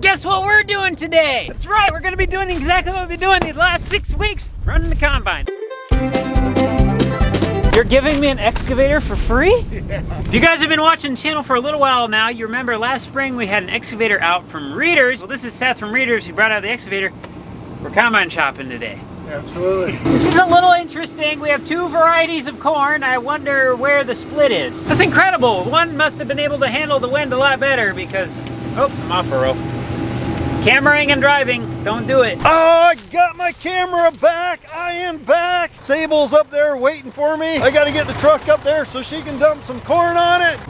Guess what we're doing today? That's right, we're gonna be doing exactly what we've been doing these last 6 weeks, running the combine. You're giving me an excavator for free? Yeah. If you guys have been watching the channel for a little while now, you remember last spring we had an excavator out from Readers. Well, this is Seth from Readers. He brought out the excavator. We're combine shopping today. Absolutely. This is a little interesting. We have 2 varieties of corn. I wonder where the split is. That's incredible. One must have been able to handle the wind a lot better because, oh, I'm off a roll. Cameraing and driving, don't do it. Oh, I got my camera back. I am back. Sable's up there waiting for me. I got to get the truck up there so she can dump some corn on it.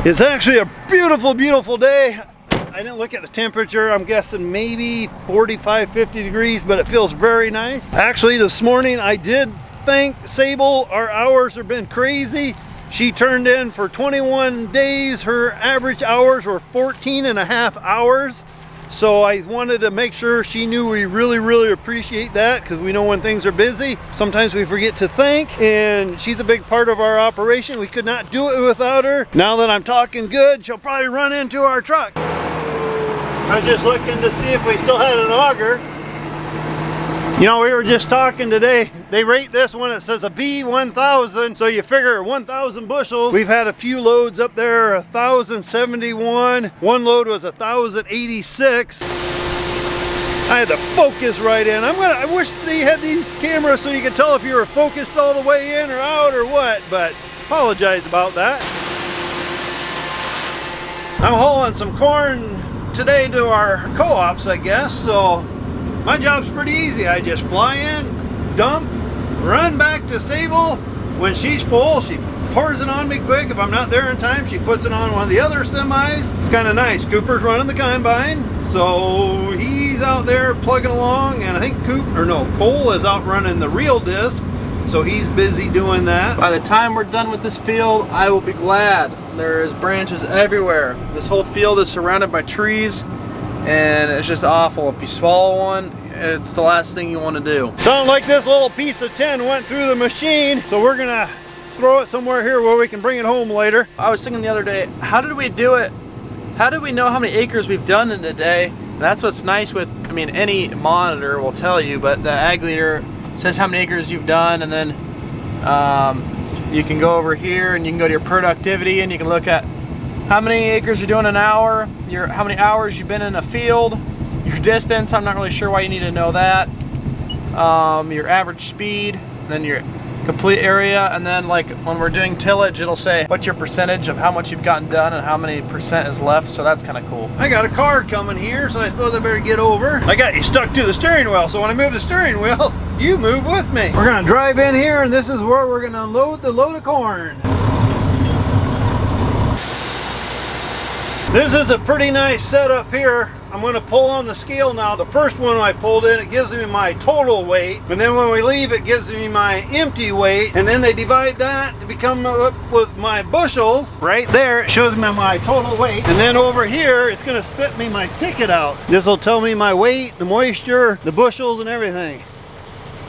It's actually a beautiful, beautiful day. I didn't look at the temperature. I'm guessing maybe 45, 50 degrees, but it feels very nice. Actually, this morning I did thank Sable. Our hours have been crazy. She turned in for 21 days. Her average hours were 14.5 hours. So I wanted to make sure she knew we really, really appreciate that because we know when things are busy, sometimes we forget to thank, and she's a big part of our operation. We could not do it without her. Now that I'm talking good, she'll probably run into our truck. I was just looking to see if we still had an auger. You know, we were just talking today, they rate this one, it says a V1000, so you figure 1,000 bushels. We've had a few loads up there, 1,071. One load was 1,086. I had to focus right in. I wish they had these cameras so you could tell if you were focused all the way in or out or what, but apologize about that. I'm hauling some corn today to our co-ops, I guess, so my job's pretty easy. I just fly in, dump, run back to Sable. When she's full, she pours it on me quick. If I'm not there in time, she puts it on one of the other semis. It's kind of nice. Cooper's running the combine, so he's out there plugging along, and I think Cole is out running the reel disc, so he's busy doing that. By the time we're done with this field, I will be glad. There's branches everywhere. This whole field is surrounded by trees, and it's just awful. If you swallow one, it's the last thing you want to do. Sounds like this little piece of tin went through the machine, so we're gonna throw it somewhere here where we can bring it home later. I was thinking the other day, how did we do it? How did we know how many acres we've done in a day? That's what's nice with, I mean, any monitor will tell you, but the ag leader says how many acres you've done, and then you can go over here and you can go to your productivity and you can look at how many acres you're doing an hour, how many hours you've been in a field, your distance. I'm not really sure why you need to know that. Your average speed, then your complete area, and then like when we're doing tillage, it'll say what's your percentage of how much you've gotten done and how many percent is left, so that's kind of cool. I got a car coming here, so I suppose I better get over. I got you stuck to the steering wheel, so when I move the steering wheel, you move with me. We're gonna drive in here, and this is where we're gonna unload the load of corn. This is a pretty nice setup here. I'm going to pull on the scale now. The first one I pulled in, it gives me my total weight. And then when we leave, it gives me my empty weight. And then they divide that to become up with my bushels. Right there, it shows me my total weight. And then over here, it's going to spit me my ticket out. This will tell me my weight, the moisture, the bushels, and everything.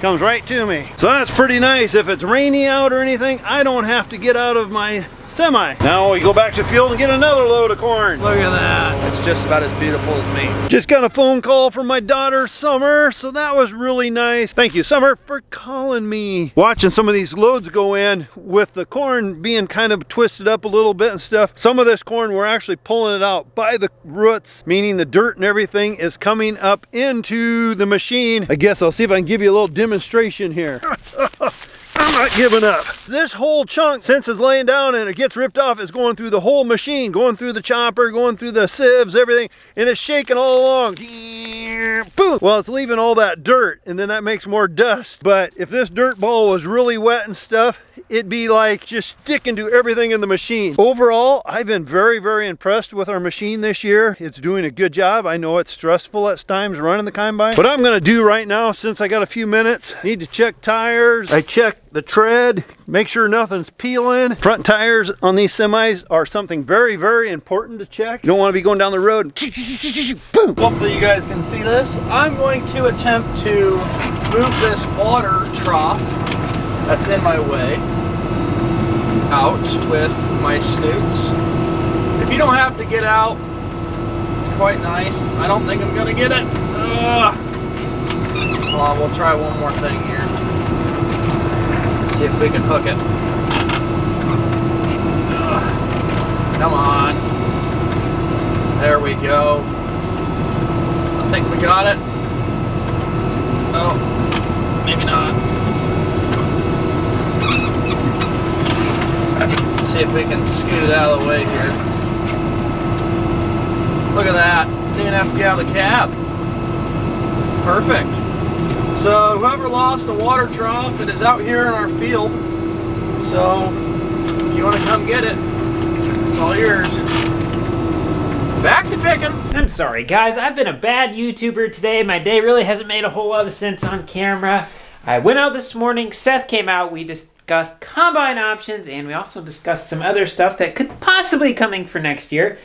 Comes right to me. So that's pretty nice. If it's rainy out or anything, I don't have to get out of my semi. Now we go back to the field and get another load of corn. Look at that. It's just about as beautiful as me. Just got a phone call from my daughter, Summer, so that was really nice. Thank you, Summer, for calling me. Watching some of these loads go in with the corn being kind of twisted up a little bit and stuff. Some of this corn, we're actually pulling it out by the roots, meaning the dirt and everything is coming up into the machine. I guess I'll see if I can give you a little demonstration here. I'm not giving up. This whole chunk, since it's laying down and it gets ripped off, is going through the whole machine, going through the chopper, going through the sieves, everything, and it's shaking all along. Boom! Well, it's leaving all that dirt, and then that makes more dust. But if this dirt ball was really wet and stuff, it'd be like just sticking to everything in the machine. Overall, I've been very, very impressed with our machine this year. It's doing a good job. I know it's stressful at times running the combine. What I'm gonna do right now, since I got a few minutes, need to check tires. I check the tread, make sure nothing's peeling. Front tires on these semis are something very, very important to check. You don't want to be going down the road and boom. Hopefully you guys can see this. I'm going to attempt to move this water trough that's in my way out with my snoots. If you don't have to get out, That's quite nice. I don't think I'm gonna get it. Ugh. Hold on, we'll try one more thing here. See if we can hook it. Ugh. Come on. There we go. I think we got it. Oh, maybe not. Let's see if we can scoot it out of the way here. Look at that. Didn't even have to get out of the cab. Perfect. So whoever lost the water trough, it is out here in our field. So if you want to come get it, it's all yours. Back to picking. I'm sorry guys, I've been a bad YouTuber today. My day really hasn't made a whole lot of sense on camera. I went out this morning, Seth came out, we discussed combine options, and we also discussed some other stuff that could possibly coming for next year.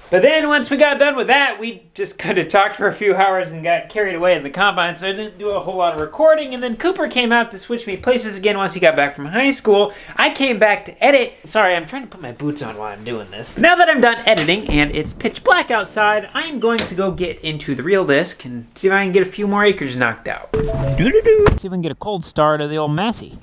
But then once we got done with that, we just kind of talked for a few hours and got carried away in the combine, so I didn't do a whole lot of recording. And then Cooper came out to switch me places again once he got back from high school. I came back to edit. Sorry, I'm trying to put my boots on while I'm doing this. Now that I'm done editing and it's pitch black outside, I'm going to go get into the real disc and see if I can get a few more acres knocked out. Let's see if we can get a cold start of the old Massey.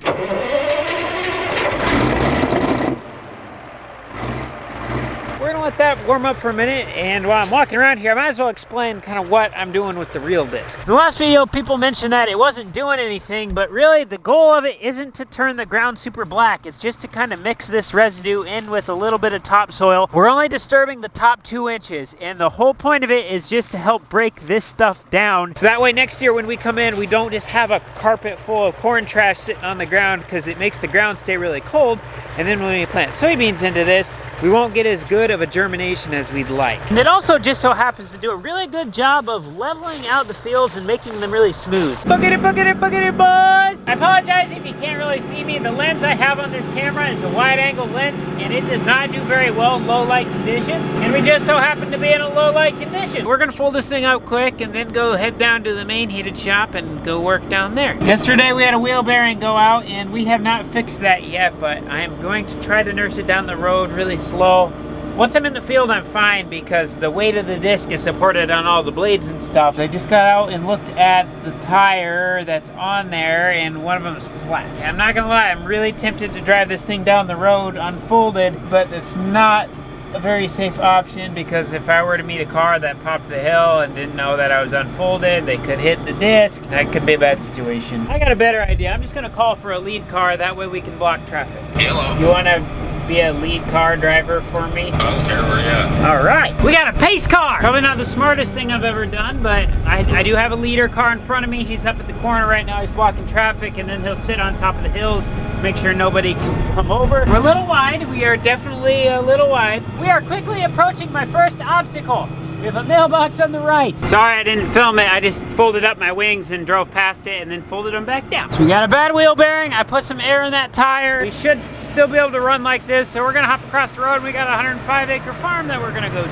We're gonna let that warm up for a minute, and while I'm walking around here, I might as well explain kind of what I'm doing with the real disc. In the last video, people mentioned that it wasn't doing anything, but really the goal of it isn't to turn the ground super black. It's just to kind of mix this residue in with a little bit of topsoil. We're only disturbing the top 2 inches, and the whole point of it is just to help break this stuff down. So that way next year when we come in, we don't just have a carpet full of corn trash sitting on the ground, because it makes the ground stay really cold. And then when we plant soybeans into this, we won't get as good of a germination as we'd like. And it also just so happens to do a really good job of leveling out the fields and making them really smooth. Boogity, boogity, boogity, boys! I apologize if you can't really see me. The lens I have on this camera is a wide angle lens, and it does not do very well in low light conditions. And we just so happen to be in a low light condition. We're gonna fold this thing out quick and then go head down to the main heated shop and go work down there. Yesterday we had a wheel bearing go out, and we have not fixed that yet, but I am going to try to nurse it down the road really slow. Once I'm in the field, I'm fine because the weight of the disc is supported on all the blades and stuff. I just got out and looked at the tire that's on there, and one of them is flat. I'm not gonna lie, I'm really tempted to drive this thing down the road unfolded, but it's not a very safe option because if I were to meet a car that popped the hill and didn't know that I was unfolded, they could hit the disc. That could be a bad situation. I got a better idea. I'm just gonna call for a lead car, that way we can block traffic. Hello. You wanna be a lead car driver for me? I don't care where you're at. All right, we got a pace car. Probably not the smartest thing I've ever done, but I do have a leader car in front of me. He's up at the corner right now. He's blocking traffic, and then he'll sit on top of the hills, make sure nobody can come over. We're a little wide. We are definitely a little wide. We are quickly approaching my first obstacle. We have a mailbox on the right. Sorry I didn't film it. I just folded up my wings and drove past it and then folded them back down. So we got a bad wheel bearing. I put some air in that tire. We should still be able to run like this. So we're gonna hop across the road. We got a 105-acre farm that we're gonna go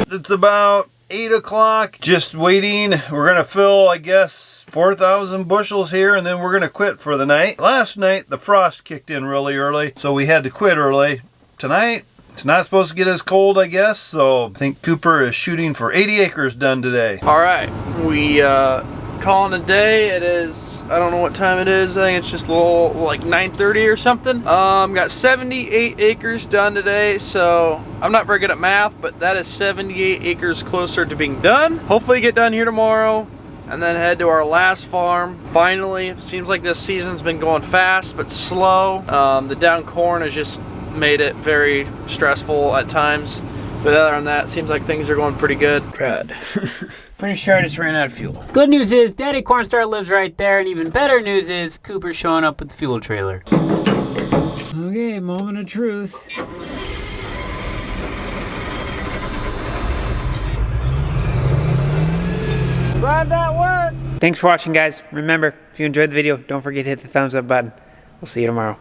to. It's about 8 o'clock. Just waiting. We're gonna fill, I guess, 4,000 bushels here, and then we're gonna quit for the night. Last night, the frost kicked in really early, so we had to quit early. Tonight, it's not supposed to get as cold, I guess, so I think Cooper is shooting for 80 acres done today. All right, we calling a day. It is, I don't know what time it is. I think it's just a little like 9:30 or something. Got 78 acres done today, so I'm not very good at math, but that is 78 acres closer to being done. Hopefully get done here tomorrow and then head to our last farm. Finally, seems like this season's been going fast but slow. The down corn has just made it very stressful at times, but other than that, it seems like things are going pretty good. Crud. Pretty sure I just ran out of fuel. Good news is Daddy Cornstar lives right there, and even better news is Cooper's showing up with the fuel trailer. Okay, moment of truth. Glad that worked. Thanks for watching, guys. Remember, if you enjoyed the video, don't forget to hit the thumbs up button. We'll see you tomorrow.